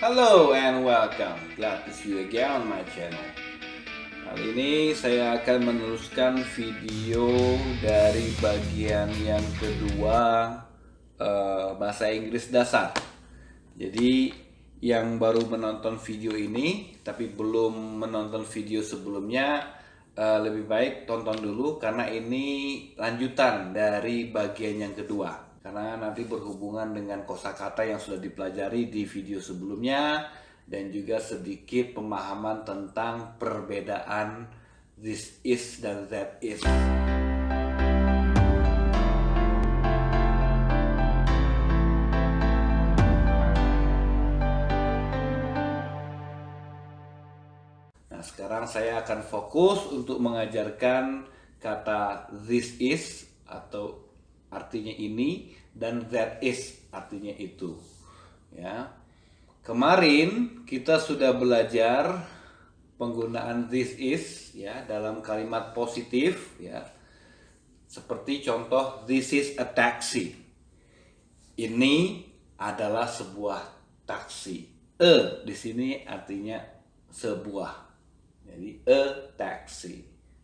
Hello and welcome. Glad to see you again on my channel. Kali ini saya akan meneruskan video dari bagian yang kedua, bahasa Inggris dasar. Jadi yang baru menonton video ini tapi belum menonton video sebelumnya, lebih baik tonton dulu karena ini lanjutan dari bagian yang kedua. Karena nanti berhubungan dengan kosakata yang sudah dipelajari di video sebelumnya dan juga sedikit pemahaman tentang perbedaan this is dan that is. Nah, sekarang saya akan fokus untuk mengajarkan kata this is atau artinya ini dan that is artinya itu. Ya. Kemarin kita sudah belajar penggunaan this is ya dalam kalimat positif ya. Seperti contoh this is a taxi. Ini adalah sebuah taksi. Di sini artinya sebuah. Jadi a taxi,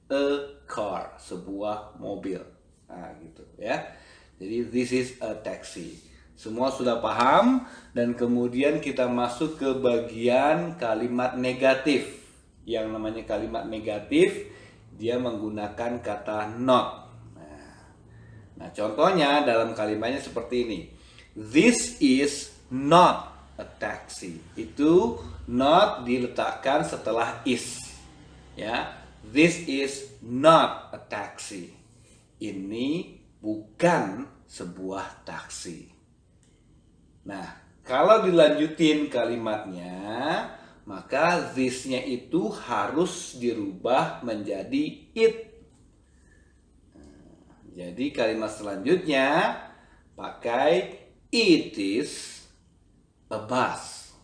a car, sebuah mobil. Nah, gitu ya. Jadi this is a taxi. Semua sudah paham dan kemudian kita masuk ke bagian kalimat negatif. Yang namanya kalimat negatif dia menggunakan kata not. Nah, contohnya dalam kalimatnya seperti ini. This is not a taxi. Itu not diletakkan setelah is. Ya, this is not a taxi. Ini bukan sebuah taksi. Nah, kalau dilanjutin kalimatnya, maka this-nya itu harus dirubah menjadi it. Jadi kalimat selanjutnya pakai it is a bus.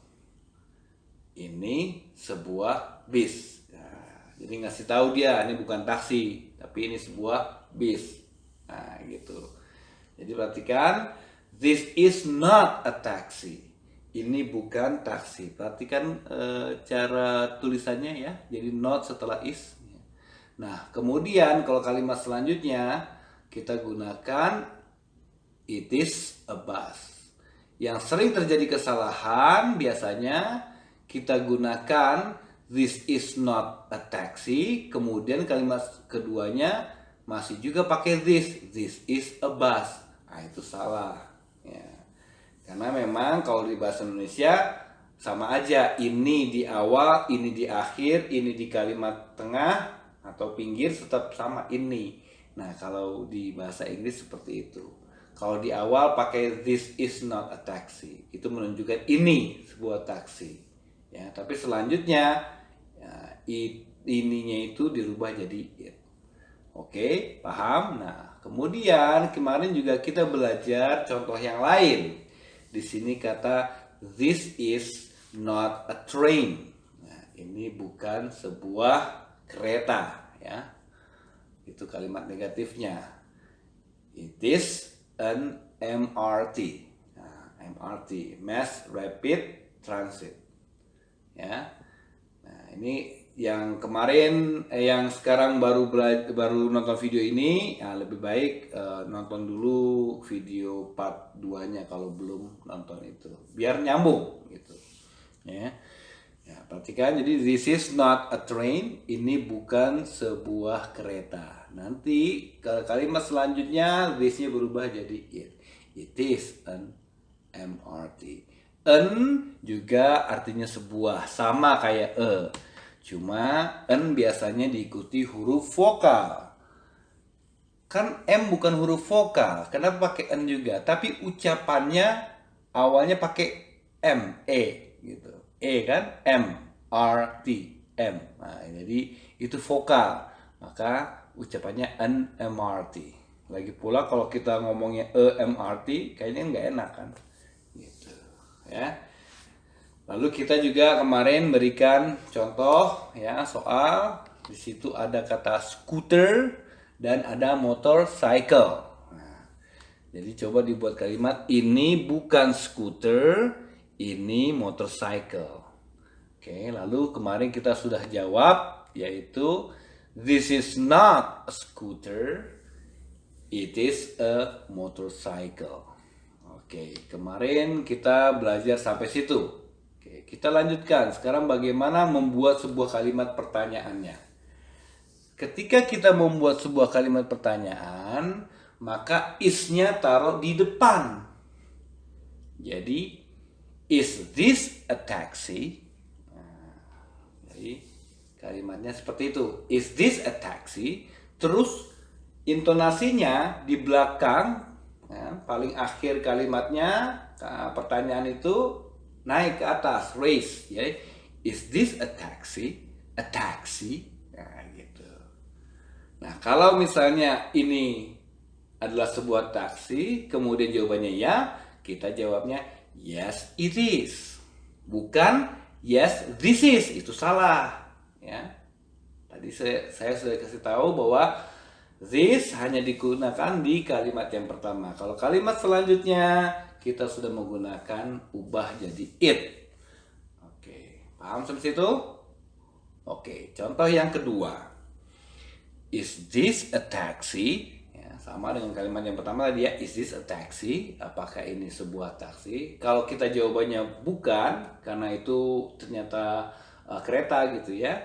Ini sebuah bis. Jadi ngasih tahu dia ini bukan taksi, tapi ini sebuah bis. Nah, gitu. Jadi perhatikan, this is not a taxi. Ini bukan taksi. Perhatikan cara tulisannya ya. Jadi not setelah is. Nah, kemudian kalau kalimat selanjutnya kita gunakan it is a bus. Yang sering terjadi kesalahan biasanya kita gunakan this is not a taxi, kemudian kalimat keduanya masih juga pakai this is a bus. Nah, itu salah ya. Karena memang kalau di bahasa Indonesia sama aja, ini di awal, ini di akhir, ini di kalimat tengah atau pinggir tetap sama ini. Nah, kalau di bahasa Inggris seperti itu. Kalau di awal pakai this is not a taxi, itu menunjukkan ini sebuah taksi. Ya, tapi selanjutnya ya, ininya itu dirubah jadi it. Oke, paham? Nah, kemudian kemarin juga kita belajar contoh yang lain. Di sini kata this is not a train. Nah, ini bukan sebuah kereta ya. Itu kalimat negatifnya. It is an MRT. Nah, MRT, Mass Rapid Transit. Ya. Nah, ini yang kemarin yang sekarang baru nonton video ini, ya lebih baik nonton dulu video part 2-nya kalau belum nonton itu. Biar nyambung gitu. Ya. Ya, perhatikan, jadi this is not a train, ini bukan sebuah kereta. Nanti kalimat selanjutnya this-nya berubah jadi it. It is an MRT. An juga artinya sebuah, sama kayak cuma an biasanya diikuti huruf vokal. Kan M bukan huruf vokal, kenapa pakai an juga? Tapi ucapannya awalnya pakai M, gitu. Kan M, R, T, M. Nah, jadi itu vokal. Maka ucapannya an MRT. Lagi pula kalau kita ngomongnya MRT kayaknya nggak enak kan? Gitu. Ya. Lalu kita juga kemarin berikan contoh ya soal di situ ada kata scooter dan ada motorcycle. Nah, jadi coba dibuat kalimat ini bukan scooter, ini motorcycle. Oke, lalu kemarin kita sudah jawab, yaitu this is not a scooter, it is a motorcycle. Oke, kemarin kita belajar sampai situ. Oke, kita lanjutkan. Sekarang bagaimana membuat sebuah kalimat pertanyaannya. Ketika kita membuat sebuah kalimat pertanyaan, maka is-nya taruh di depan. Jadi, is this a taxi? Jadi kalimatnya seperti itu. Is this a taxi? Terus intonasinya di belakang, ya, paling akhir kalimatnya, pertanyaan itu naik ke atas, raise. Ya. Is this a taxi? A taxi? Nah, gitu. Nah, kalau misalnya ini adalah sebuah taksi, kemudian jawabannya ya, kita jawabnya yes it is. Bukan yes, this is, itu salah, ya. Tadi saya sudah kasih tahu bahwa this hanya digunakan di kalimat yang pertama. Kalau kalimat selanjutnya kita sudah menggunakan ubah jadi it. Oke, paham sampai situ? Oke, contoh yang kedua. Is this a taxi? Sama dengan kalimat yang pertama tadi ya, is this a taxi? Apakah ini sebuah taksi? Kalau kita jawabannya bukan, karena itu ternyata kereta gitu ya,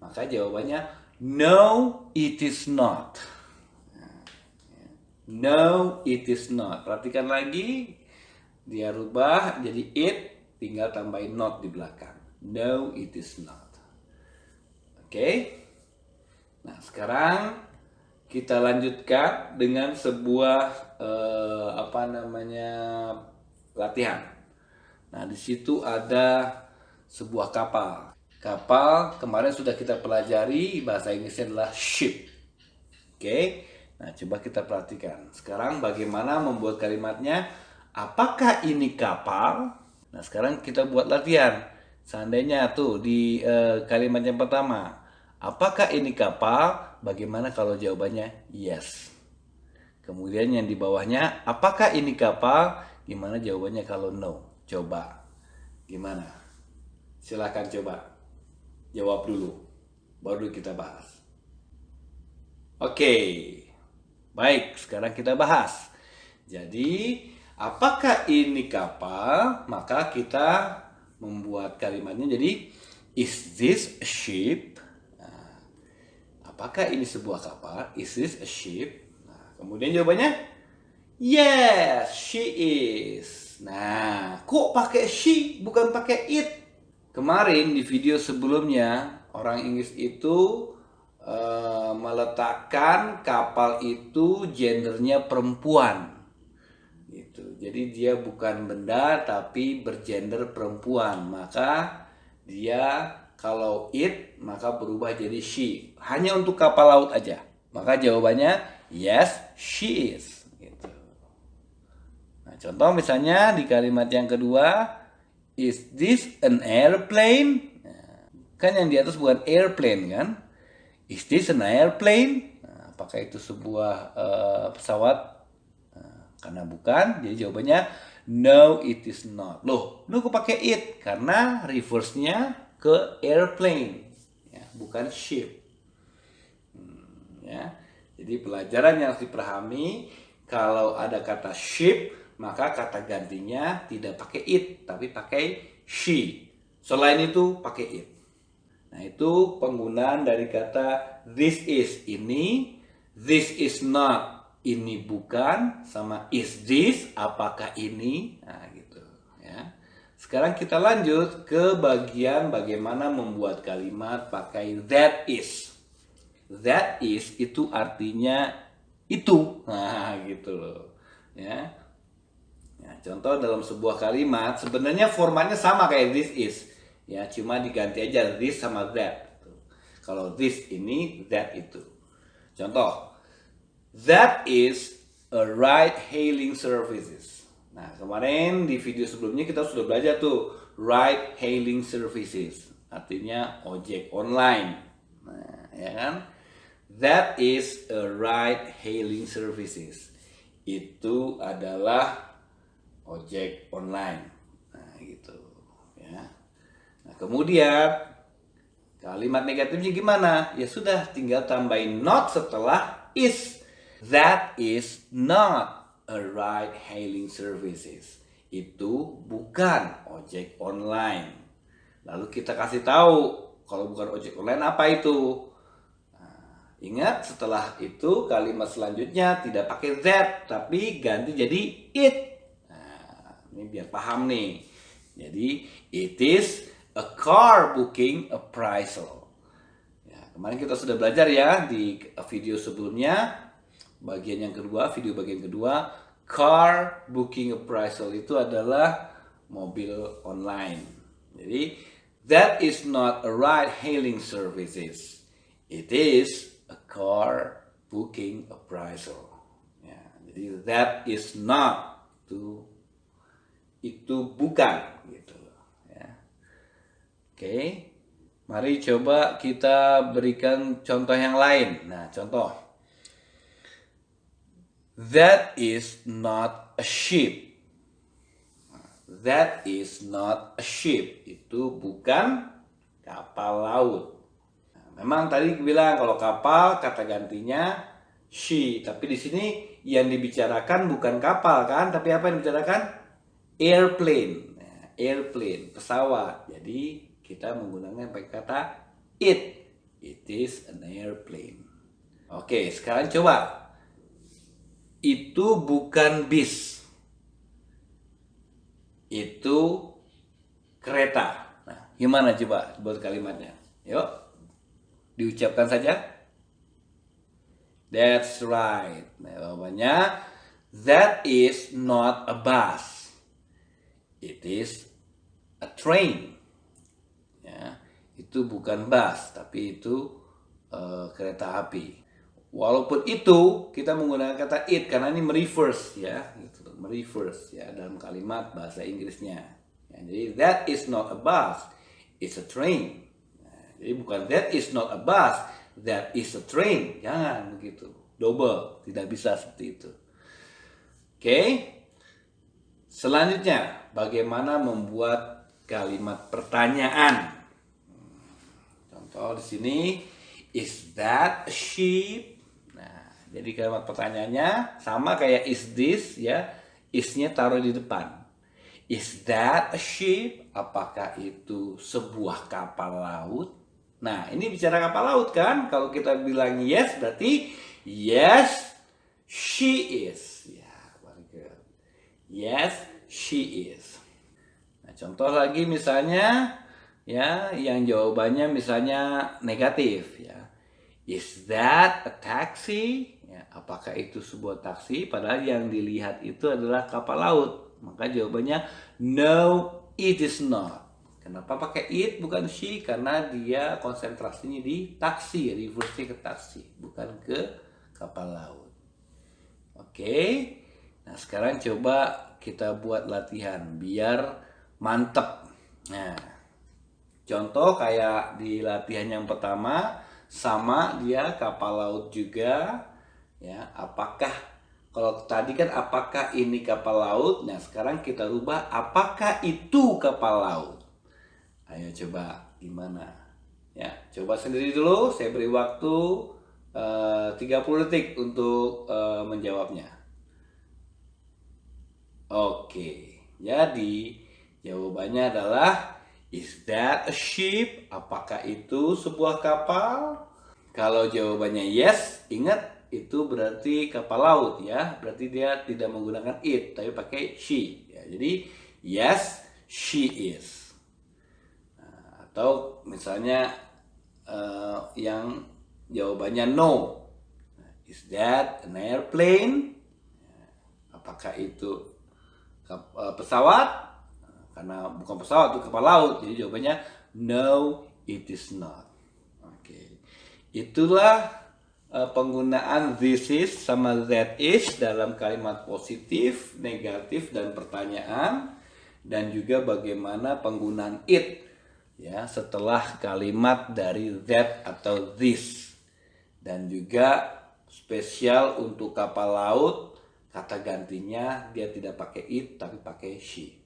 maka jawabannya no, it is not. No, it is not. Perhatikan lagi, dia rubah jadi it, tinggal tambahin not di belakang. No, it is not. Oke? Nah, sekarang kita lanjutkan dengan sebuah latihan. Nah, di situ ada sebuah kapal. Kapal kemarin sudah kita pelajari, bahasa Inggrisnya adalah ship. Oke. Nah, coba kita perhatikan. Sekarang bagaimana membuat kalimatnya? Apakah ini kapal? Nah, sekarang kita buat latihan. Seandainya tuh di kalimat yang pertama, apakah ini kapal? Bagaimana kalau jawabannya yes? Kemudian yang di bawahnya, apakah ini kapal? Gimana jawabannya kalau no? Coba. Gimana? Silakan coba. Jawab dulu. Baru kita bahas. Oke. Baik, sekarang kita bahas. Jadi, apakah ini kapal? Maka kita membuat kalimatnya jadi, is this a ship? Apakah ini sebuah kapal? Is this a ship? Nah, kemudian jawabannya, yes, she is. Nah, kok pakai she bukan pakai it? Kemarin di video sebelumnya orang Inggris itu meletakkan kapal itu gendernya perempuan. Gitu. Jadi dia bukan benda tapi bergender perempuan. Maka dia kalau it, maka berubah jadi she. Hanya untuk kapal laut aja. Maka jawabannya, yes, she is. Gitu. Nah, contoh misalnya di kalimat yang kedua, is this an airplane? Nah, kan yang di atas bukan airplane kan? Is this an airplane? Nah, apakah itu sebuah pesawat? Nah, karena bukan, jadi jawabannya, no, it is not. Loh, lu kok pakai it? Karena reverse-nya ke airplane, ya, bukan ship. Ya. Jadi pelajaran yang harus dipahami, kalau ada kata ship, maka kata gantinya tidak pakai it, tapi pakai she. Selain itu pakai it. Nah, itu penggunaan dari kata this is ini, this is not ini bukan, sama is this apakah ini. Nah, gitu ya. Sekarang kita lanjut ke bagian bagaimana membuat kalimat pakai that is. That is itu artinya itu. Nah, gitu loh. Ya. Ya, contoh dalam sebuah kalimat sebenarnya formatnya sama kayak this is. Ya, cuma diganti aja this sama that. Kalau this ini, that itu. Contoh, that is a ride hailing services. Nah, kemarin di video sebelumnya kita sudah belajar tuh ride hailing services, artinya ojek online. Nah, ya kan? That is a ride hailing services. Itu adalah ojek online. Nah, gitu ya. Nah, kemudian kalimat negatifnya gimana? Ya sudah, tinggal tambahin not setelah is. That is not a ride-hailing services. Itu bukan ojek online. Lalu kita kasih tahu kalau bukan ojek online apa itu. Nah, ingat setelah itu kalimat selanjutnya tidak pakai that tapi ganti jadi it. Nah, ini biar paham nih. Jadi it is a car booking appraisal. Ya, kemarin kita sudah belajar ya di video sebelumnya. Bagian yang kedua, video bagian kedua, car booking appraisal itu adalah mobil online. Jadi, that is not a ride-hailing services. It is a car booking appraisal. Ya, jadi that is not itu bukan gitu ya. Oke. Mari coba kita berikan contoh yang lain. Nah, contoh. That is not a ship. That is not a ship. Itu bukan kapal laut. Nah, memang tadi bilang kalau kapal kata gantinya she, tapi di sini yang dibicarakan bukan kapal kan, tapi apa yang dibicarakan? Airplane. Nah, airplane, pesawat. Jadi kita menggunakan pakai kata it. It is an airplane. Oke, sekarang coba. Itu bukan bis. Itu kereta. Nah, gimana coba buat kalimatnya? Yuk, diucapkan saja. That's right. Nah, jawabannya, that is not a bus. It is a train. Ya, itu bukan bus, tapi itu kereta api. Walaupun itu kita menggunakan kata it karena ini mereverse ya, gitu, mereverse ya dalam kalimat bahasa Inggrisnya. Ya, jadi that is not a bus, it's a train. Nah, jadi bukan that is not a bus, that is a train. Jangan begitu, double, tidak bisa seperti itu. Oke. Selanjutnya, bagaimana membuat kalimat pertanyaan? Contoh di sini, is that a sheep? Jadi kalimat pertanyaannya sama kayak is this ya, is-nya taruh di depan. Is that a ship? Apakah itu sebuah kapal laut? Nah, ini bicara kapal laut kan? Kalau kita bilang yes berarti yes she is. Ya, very good. Yes she is. Nah, contoh lagi misalnya ya yang jawabannya misalnya negatif ya. Is that a taxi? Ya, apakah itu sebuah taksi? Padahal yang dilihat itu adalah kapal laut. Maka jawabannya no, it is not. Kenapa pakai it bukan she? Karena dia konsentrasinya di taksi, reverse-nya ke taksi, bukan ke kapal laut. Oke. Nah, sekarang coba kita buat latihan biar mantep. Nah, contoh kayak di latihan yang pertama sama dia kapal laut juga. Ya, apakah kalau tadi kan apakah ini kapal laut? Nah, sekarang kita rubah apakah itu kapal laut? Ayo coba gimana? Ya, coba sendiri dulu. Saya beri waktu 30 detik untuk menjawabnya. Oke. Jadi jawabannya adalah is that a ship? Apakah itu sebuah kapal? Kalau jawabannya yes, ingat itu berarti kapal laut ya, berarti dia tidak menggunakan it tapi pakai she ya. Jadi yes she is. Nah, atau misalnya yang jawabannya no, is that an airplane? Apakah itu pesawat? Karena bukan pesawat itu kapal laut, jadi jawabannya no it is not. Oke. Itulah penggunaan this is sama that is dalam kalimat positif, negatif, dan pertanyaan, dan juga bagaimana penggunaan it ya setelah kalimat dari that atau this, dan juga spesial untuk kapal laut kata gantinya dia tidak pakai it tapi pakai she.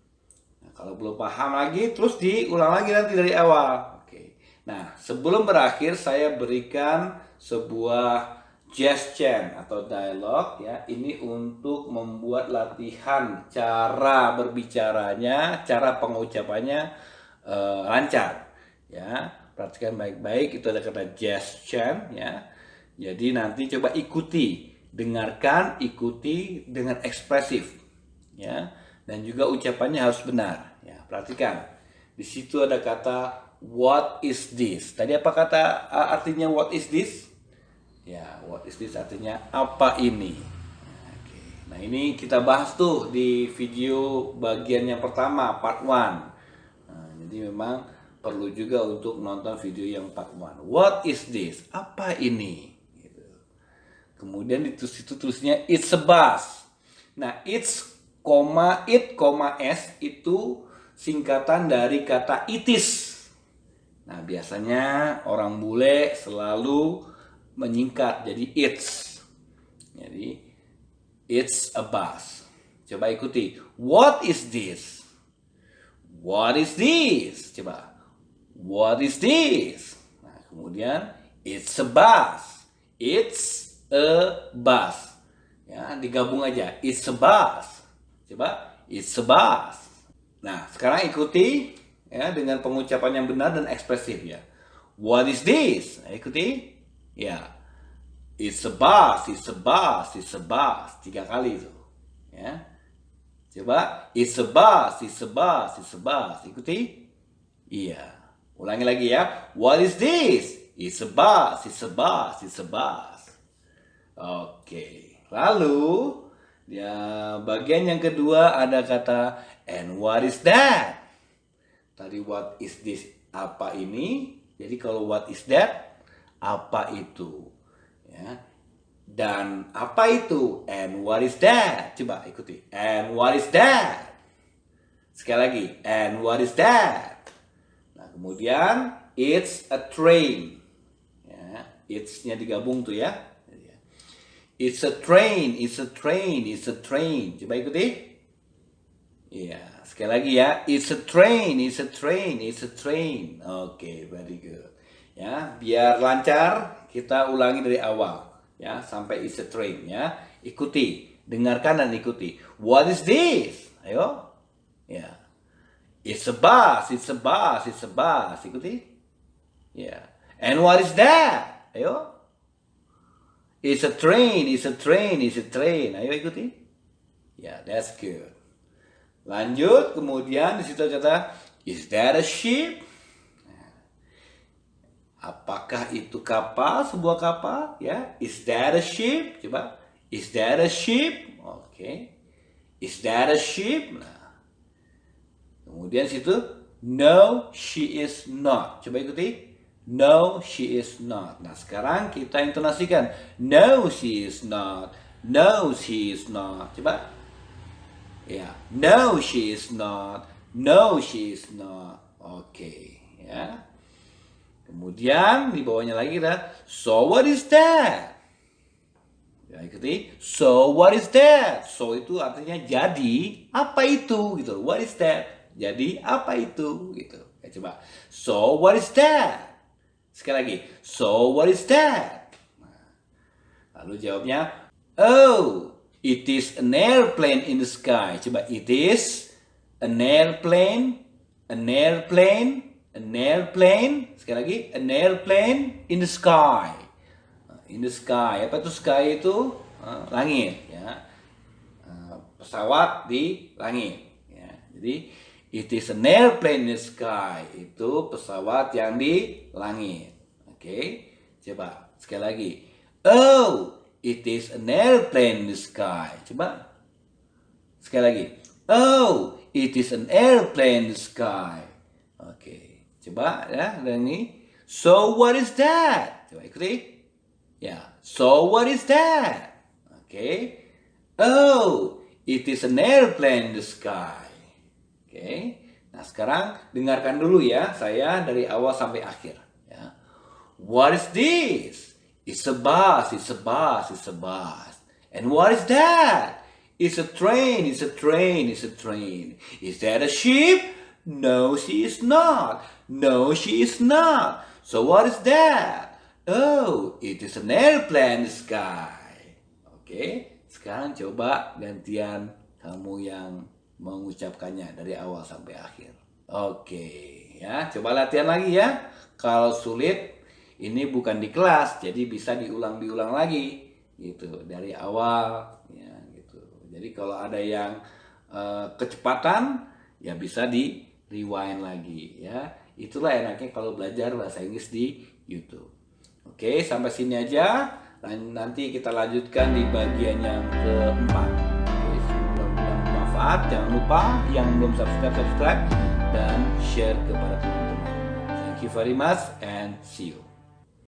Nah, kalau belum paham lagi, terus diulang lagi nanti dari awal. Oke. Nah, sebelum berakhir saya berikan sebuah gesture atau dialog ya. Ini untuk membuat latihan cara berbicaranya, cara pengucapannya lancar. Ya, perhatikan baik-baik, itu ada kata gesture ya. Jadi nanti coba ikuti, dengarkan, ikuti dengan ekspresif, ya. Dan juga ucapannya harus benar, ya. Perhatikan, di situ ada kata what is this. Tadi apa kata artinya what is this? Ya, what is this artinya apa ini. Oke. Nah ini kita bahas tuh di video bagian yang pertama, part 1. Nah, jadi memang perlu juga untuk nonton video yang part 1. What is this? Apa ini? Kemudian di situ tulisnya it's a bus. Nah, it, s itu singkatan dari kata it is. Nah, biasanya orang bule selalu menyingkat jadi it's. Jadi it's a bus. Coba ikuti. What is this? What is this? Coba. What is this? Nah, kemudian it's a bus. It's a bus. Ya, digabung aja. It's a bus. Coba, it's a bus. Nah, sekarang ikuti ya dengan pengucapan yang benar dan ekspresif ya. What is this? Nah, ikuti. Ya. It's a bus, it's a bus, it's a bus. 3 kali itu. Ya. Coba, it's a bus, it's a bus, it's a bus. Ikuti. Iya. Ulangi lagi ya. What is this? It's a bus, it's a bus, it's a bus. Oke, lalu ya bagian yang kedua ada kata and what is that? Tadi what is this, apa ini? Jadi kalau what is that, apa itu? Ya. Dan apa itu? And what is that? Coba ikuti. And what is that? Sekali lagi. And what is that? Nah, kemudian it's a train. Ya, it's-nya digabung tuh ya. It's a train, it's a train, it's a train. Coba ikuti. Iya, sekali lagi ya. It's a train, it's a train, it's a train. Oke, very good. Ya, biar lancar kita ulangi dari awal ya sampai it's a train ya. Ikuti, dengarkan dan ikuti. What is this? Ayo. Ya. It's a bus, it's a bus, it's a bus. Ikuti. Ya. And what is that? Ayo. It's a train, it's a train, it's a train. Ayo ikuti. Ya, that's good. Lanjut, kemudian di situ kata, is that a ship? Apakah itu kapal, sebuah kapal? Ya, is that a ship? Coba, is that a ship? Oke. Is that a ship? Nah. Kemudian situ, no, she is not. Coba ikuti. No, she is not. Nah, sekarang kita intonasikan. No, she is not. No, she is not. Coba. Ya. No, she is not. No, she is not. Oke. Ya. Kemudian di bawahnya lagi ada. So what is that? Ya, ikuti. So what is that? So itu artinya jadi. Apa itu? Gitu. What is that? Jadi apa itu? Gitu. Ya, coba. So what is that? Sekali lagi, so what is that? Lalu jawabnya, oh, it is an airplane in the sky. Coba, it is an airplane, an airplane, an airplane. Sekali lagi, an airplane in the sky. In the sky, apa itu sky itu? Langit. Ya. Pesawat di langit. Ya. Jadi, it is an airplane in the sky. Itu pesawat yang di langit. Oke. Coba sekali lagi. Oh, it is an airplane in the sky. Coba. Sekali lagi. Oh, it is an airplane in the sky. Oke. Coba ya, dan ini. So what is that? Coba ikuti. Ya. So what is that? Oke. Oh, it is an airplane in the sky. Oke, nah sekarang dengarkan dulu ya, saya dari awal sampai akhir. Ya. What is this? It's a bus, it's a bus, it's a bus. And what is that? It's a train, it's a train, it's a train. Is that a ship? No, she is not. No, she is not. So what is that? Oh, it is an airplane in the sky. Oke, sekarang coba gantian kamu yang mengucapkannya dari awal sampai akhir. Oke, ya, coba latihan lagi ya. Kalau sulit, ini bukan di kelas, jadi bisa diulang lagi, gitu, dari awal, ya, gitu. Jadi kalau ada yang kecepatan, ya bisa di rewind lagi, ya. Itulah enaknya kalau belajar bahasa Inggris di YouTube. Oke, sampai sini aja. Nanti kita lanjutkan di bagian yang keempat. Oke, mudah-mudahan bermanfaat. Jangan lupa yang belum subscribe dan share kepada teman-teman. Thank you very much and see you.